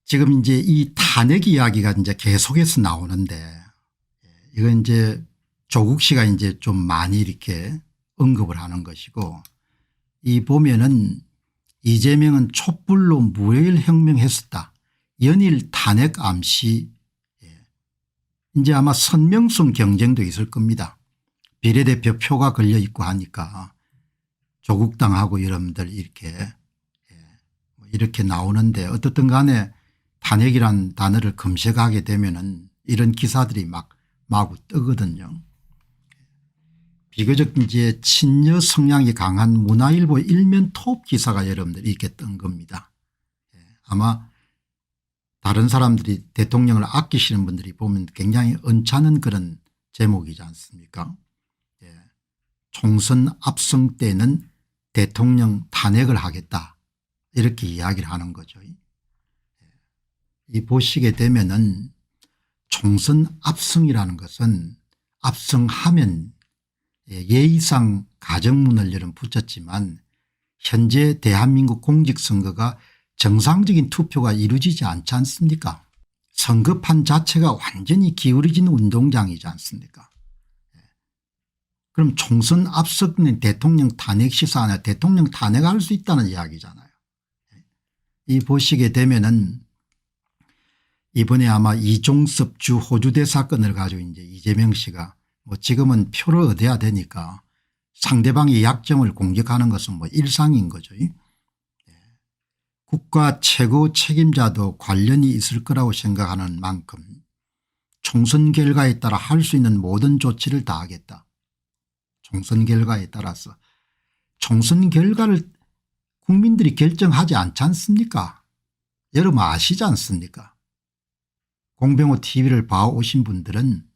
지금 이제 이 탄핵 이야기가 이제 계속해서 나오는데 이건 이제 조국 씨가 이제 좀 많이 이렇게 언급을 하는 것이고, 이 보면은 이재명은 촛불로 무혈 혁명했었다. 연일 탄핵 암시. 이제 아마 선명성 경쟁도 있을 겁니다. 비례대표 표가 걸려 있고 하니까 조국당하고 여러분들 이렇게 나오는데, 어떻든 간에 탄핵이란 단어를 검색하게 되면은 이런 기사들이 막 마구 뜨거든요. 비교적 이제 친여 성향이 강한 문화일보 일면 톱 기사가 여러분들 이렇게 뜬 겁니다. 아마 다른 사람들이 대통령을 아끼시는 분들이 보면 굉장히 언짢은 그런 제목이지 않습니까? 총선 압승 때는 대통령 탄핵을 하겠다, 이렇게 이야기를 하는 거죠. 이 보시게 되면은 총선 압승이라는 것은 압승하면 예의상 가정문을 여러분 붙였지만 현재 대한민국 공직선거가 정상적인 투표가 이루어지지 않지 않습니까? 선거판 자체가 완전히 기울어진 운동장이지 않습니까? 그럼 총선 압승은 대통령 탄핵 시사 안에 대통령 탄핵할 수 있다는 이야기잖아요. 이 보시게 되면은 이번에 아마 이종섭 주 호주대 사건을 가지고 이제 이재명 씨가 뭐 지금은 표를 얻어야 되니까 상대방의 약점을 공격하는 것은 뭐 일상인 거죠. 국가 최고 책임자도 관련이 있을 거라고 생각하는 만큼 총선 결과에 따라 할 수 있는 모든 조치를 다 하겠다. 총선 결과에 따라서. 총선 결과를 국민들이 결정하지 않지 않습니까? 여러분 아시지 않습니까? 공병호 TV를 봐오신 분들은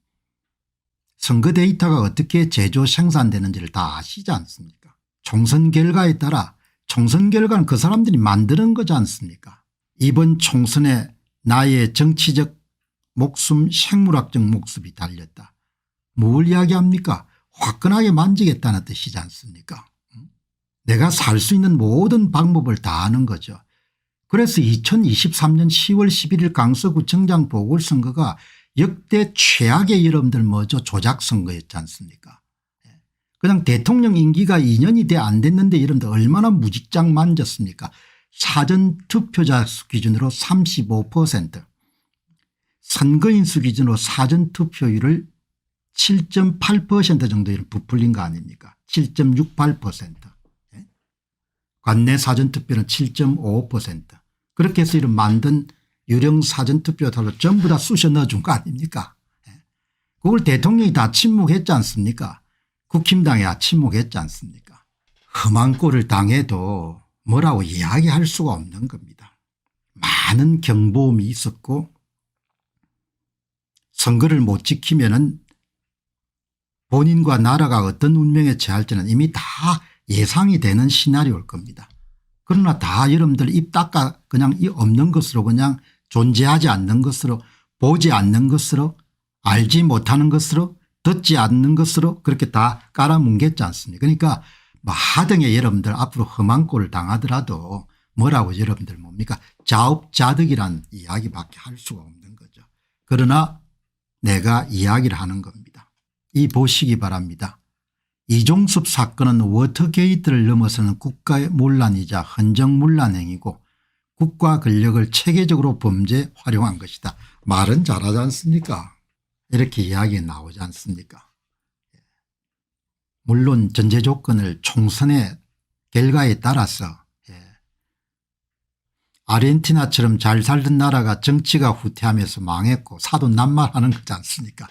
선거 데이터가 어떻게 제조 생산되는지를 다 아시지 않습니까? 총선 결과에 따라, 총선 결과는 그 사람들이 만드는 거지 않습니까? 이번 총선에 나의 정치적 목숨, 생물학적 목숨이 달렸다. 뭘 이야기합니까? 화끈하게 만지겠다는 뜻이지 않습니까? 내가 살 수 있는 모든 방법을 다 하는 거죠. 그래서 2023년 10월 11일 강서구청장 보궐선거가 역대 최악의 여러분들 뭐죠, 조작선거였지 않습니까? 그냥 대통령 임기가 2년이 돼 안 됐는데 여러분들 얼마나 무직장 만졌습니까? 사전투표자 수 기준으로 35%, 선거인 수 기준으로 사전투표율을 7.8% 정도 부풀린 거 아닙니까? 7.68%. 관내 사전투표는 7.55%. 그렇게 해서 이런 만든 유령 사전투표를 전부 다 쑤셔 넣어준 거 아닙니까? 그걸 대통령이 다 침묵했지 않습니까? 국힘당이 다 침묵했지 않습니까? 험한 꼴을 당해도 뭐라고 이야기할 수가 없는 겁니다. 많은 경보음이 있었고 선거를 못 지키면은 본인과 나라가 어떤 운명에 처할지는 이미 다 예상이 되는 시나리오일 겁니다. 그러나 다 여러분들 입 닦아 그냥 이 없는 것으로, 그냥 존재하지 않는 것으로, 보지 않는 것으로, 알지 못하는 것으로, 듣지 않는 것으로 그렇게 다 깔아뭉갰지 않습니까? 그러니까 뭐 하등에 여러분들 앞으로 험한 꼴을 당하더라도 뭐라고 여러분들 뭡니까? 자업자득이란 이야기밖에 할 수가 없는 거죠. 그러나 내가 이야기를 하는 겁니다. 이 보시기 바랍니다. 이종섭 사건은 워터게이트를 넘어서는 국가의 문란이자 헌정문란 행위고 국가 권력을 체계적으로 범죄에 활용한 것이다. 말은 잘하지 않습니까? 이렇게 이야기 나오지 않습니까? 물론 전제 조건을 총선의 결과에 따라서 아르헨티나처럼 잘 살던 나라가 정치가 후퇴하면서 망했고 사돈난말하는 거지 않습니까?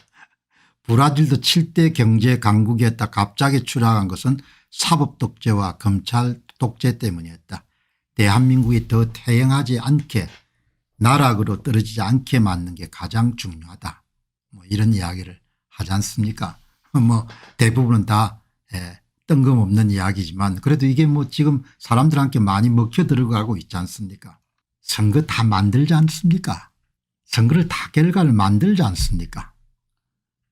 브라질도 7대 경제 강국이었다 갑자기 추락한 것은 사법 독재와 검찰 독재 때문이었다. 대한민국이 더 태영하지 않게, 나락으로 떨어지지 않게 만드는 게 가장 중요하다. 뭐 이런 이야기를 하지 않습니까? 뭐 대부분은 다 뜬금없는 이야기지만 그래도 이게 뭐 지금 사람들한테 많이 먹혀 들어가고 있지 않습니까? 선거 다 만들지 않습니까? 선거를 다 결과를 만들지 않습니까?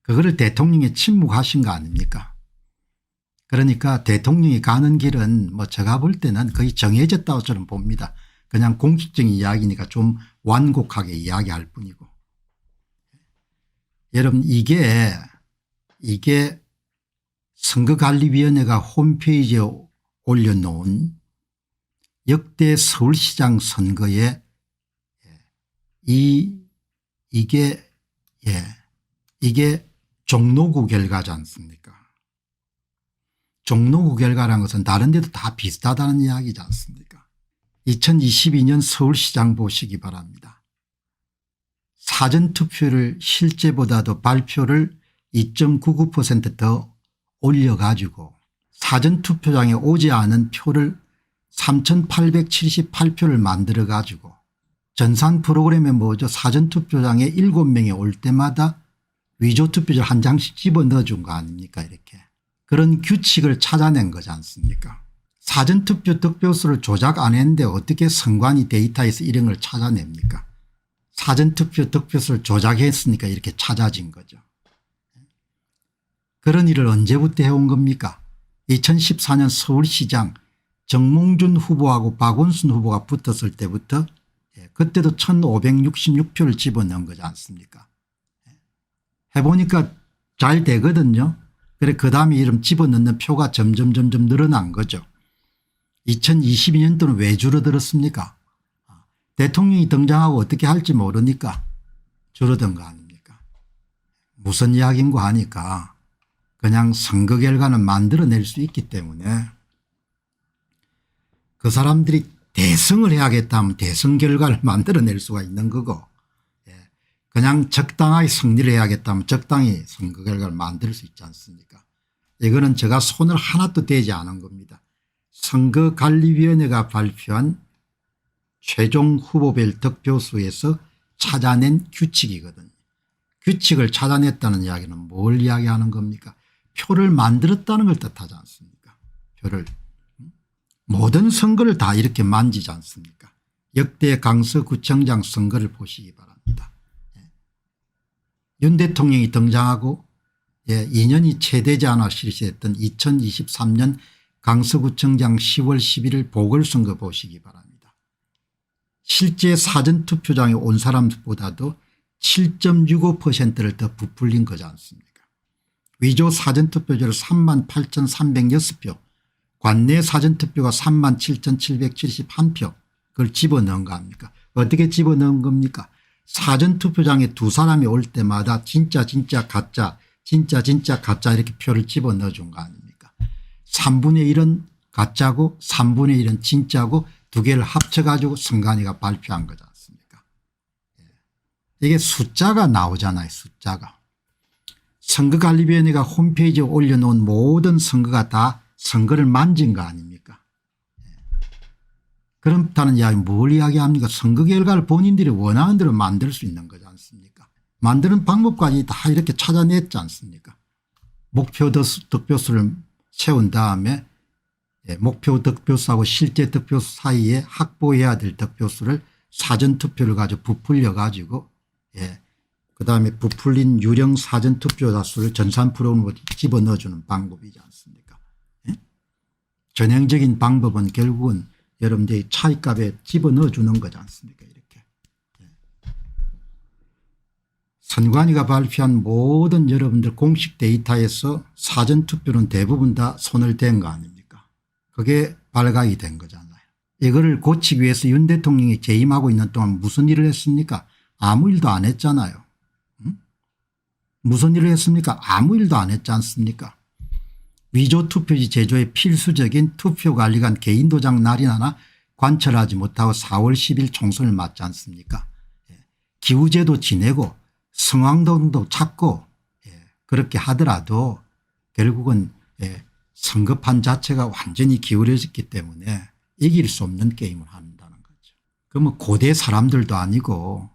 그거를 대통령이 침묵하신 거 아닙니까? 그러니까 대통령이 가는 길은 뭐 제가 볼 때는 거의 정해졌다고 저는 봅니다. 그냥 공식적인 이야기니까 좀 완곡하게 이야기할 뿐이고. 여러분 이게 선거관리위원회가 홈페이지에 올려놓은 역대 서울시장 선거에 이게 종로구 결과지 않습니까? 종로구 결과라는 것은 다른 데도 다 비슷하다는 이야기지 않습니까? 2022년 서울시장 보시기 바랍니다. 사전투표를 실제보다도 발표를 2.99% 올려가지고 사전투표장에 오지 않은 표를 3,878표를 만들어가지고 전산 프로그램에 뭐죠? 사전투표장에 7명이 올 때마다 위조투표지를 한 장씩 집어넣어준 거 아닙니까? 이렇게. 그런 규칙을 찾아낸 거지 않습니까? 사전투표 득표수를 조작 안 했는데 어떻게 선관위 데이터에서 이런 걸 찾아냅니까? 사전투표 득표수를 조작했으니까 이렇게 찾아진 거죠. 그런 일을 언제부터 해온 겁니까? 2014년 서울시장 정몽준 후보하고 박원순 후보가 붙었을 때부터 그때도 1566표를 집어넣은 거지 않습니까? 해보니까 잘 되거든요. 그래 그 다음에 이름 집어넣는 표가 점점 늘어난 거죠. 2022년도는 왜 줄어들었습니까? 대통령이 등장하고 어떻게 할지 모르니까 줄어든 거 아닙니까? 무슨 이야기인가 하니까 그냥 선거 결과는 만들어낼 수 있기 때문에 그 사람들이 대승을 해야겠다 하면 대승 결과를 만들어낼 수가 있는 거고 그냥 적당하게 승리를 해야겠다 하면 적당히 선거 결과를 만들 수 있지 않습니까? 이거는 제가 손을 하나도 대지 않은 겁니다. 선거관리위원회가 발표한 최종 후보별 득표수에서 찾아낸 규칙이거든요. 규칙을 찾아냈다는 이야기는 뭘 이야기하는 겁니까? 표를 만들었다는 걸 뜻하지 않습니까? 표를. 모든 선거를 다 이렇게 만지지 않습니까? 역대 강서구청장 선거를 보시기 바랍니다. 윤 대통령이 등장하고 2년이 채 되지 않아 실시했던 2023년 강서구청장 10월 11일 보궐선거 보시기 바랍니다. 실제 사전투표장에 온 사람보다도 7.65%를 더 부풀린 거지 않습니까? 위조 사전투표제를 38,306표 관내 사전투표가 37,771표 그걸 집어넣은 거 아닙니까? 어떻게 집어넣은 겁니까? 사전투표장에 두 사람이 올 때마다 진짜 가짜 진짜 가짜 이렇게 표를 집어넣어 준 거 아닙니까? 3분의 1은 가짜고 3분의 1은 진짜고 두 개를 합쳐가지고 선관위가 발표한 거지 않습니까? 이게 숫자가 나오잖아요. 숫자가. 선거관리위원회가 홈페이지에 올려놓은 모든 선거가 다 선거를 만진 거 아닙니까? 그렇다는 이야기 뭘 이야기합니까? 선거 결과를 본인들이 원하는 대로 만들 수 있는 거지 않습니까? 만드는 방법까지 다 이렇게 찾아냈지 않습니까? 목표 득표수를 세운 다음에 목표 득표수하고 실제 득표수 사이에 확보해야 될 득표수를 사전투표를 가지고 부풀려 가지고 그다음에 부풀린 유령 사전투표자 수를 전산 프로그램으로 집어넣어주는 방법이지 않습니까? 전형적인 방법은 결국은 여러분들이 차이값에 집어넣어주는 거지 않습니까? 이렇게. 선관위가 발표한 모든 여러분들 공식 데이터에서 사전투표는 대부분 다 손을 댄 거 아닙니까? 그게 발각이 된 거잖아요. 이거를 고치기 위해서 윤 대통령이 재임하고 있는 동안 무슨 일을 했습니까? 아무 일도 안 했잖아요. 무슨 일을 했습니까? 아무 일도 안 했지 않습니까? 위조투표지 제조에 필수적인 투표관리관 개인도장 날인하나 관철하지 못하고 4월 10일 총선을 맞지 않습니까? 기우제도 지내고 성황동도 찾고 그렇게 하더라도 결국은 선거판 자체가 완전히 기울어졌기 때문에 이길 수 없는 게임을 한다는 거죠. 그러면 고대 사람들도 아니고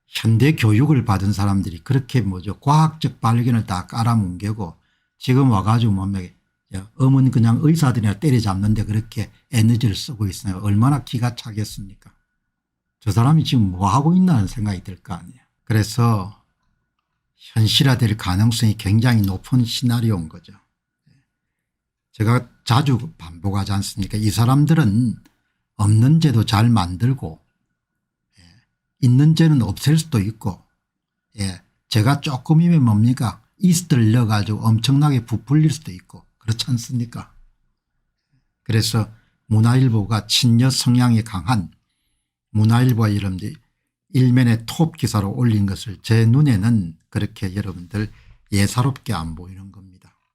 현대 교육을 받은 사람들이 그렇게 과학적 발견을 다 깔아뭉개고 지금 와가지고 엄은 그냥 의사들이나 때려잡는데 그렇게 에너지를 쓰고 있으니까 얼마나 기가 차겠습니까? 저 사람이 지금 뭐 하고 있나는 생각이 들 거 아니에요. 그래서 현실화될 가능성이 굉장히 높은 시나리오인 거죠. 제가 자주 반복하지 않습니까? 이 사람들은 없는 제도 잘 만들고 있는 죄는 없앨 수도 있고, 예, 제가 조금이면 뭡니까 이스트를 넣어가지고 엄청나게 부풀릴 수도 있고 그렇지 않습니까? 그래서 문화일보가 친여 성향이 강한 문화일보가 여러분들 일면에 톱 기사로 올린 것을 제 눈에는 그렇게 여러분들 예사롭게 안 보이는 겁니다.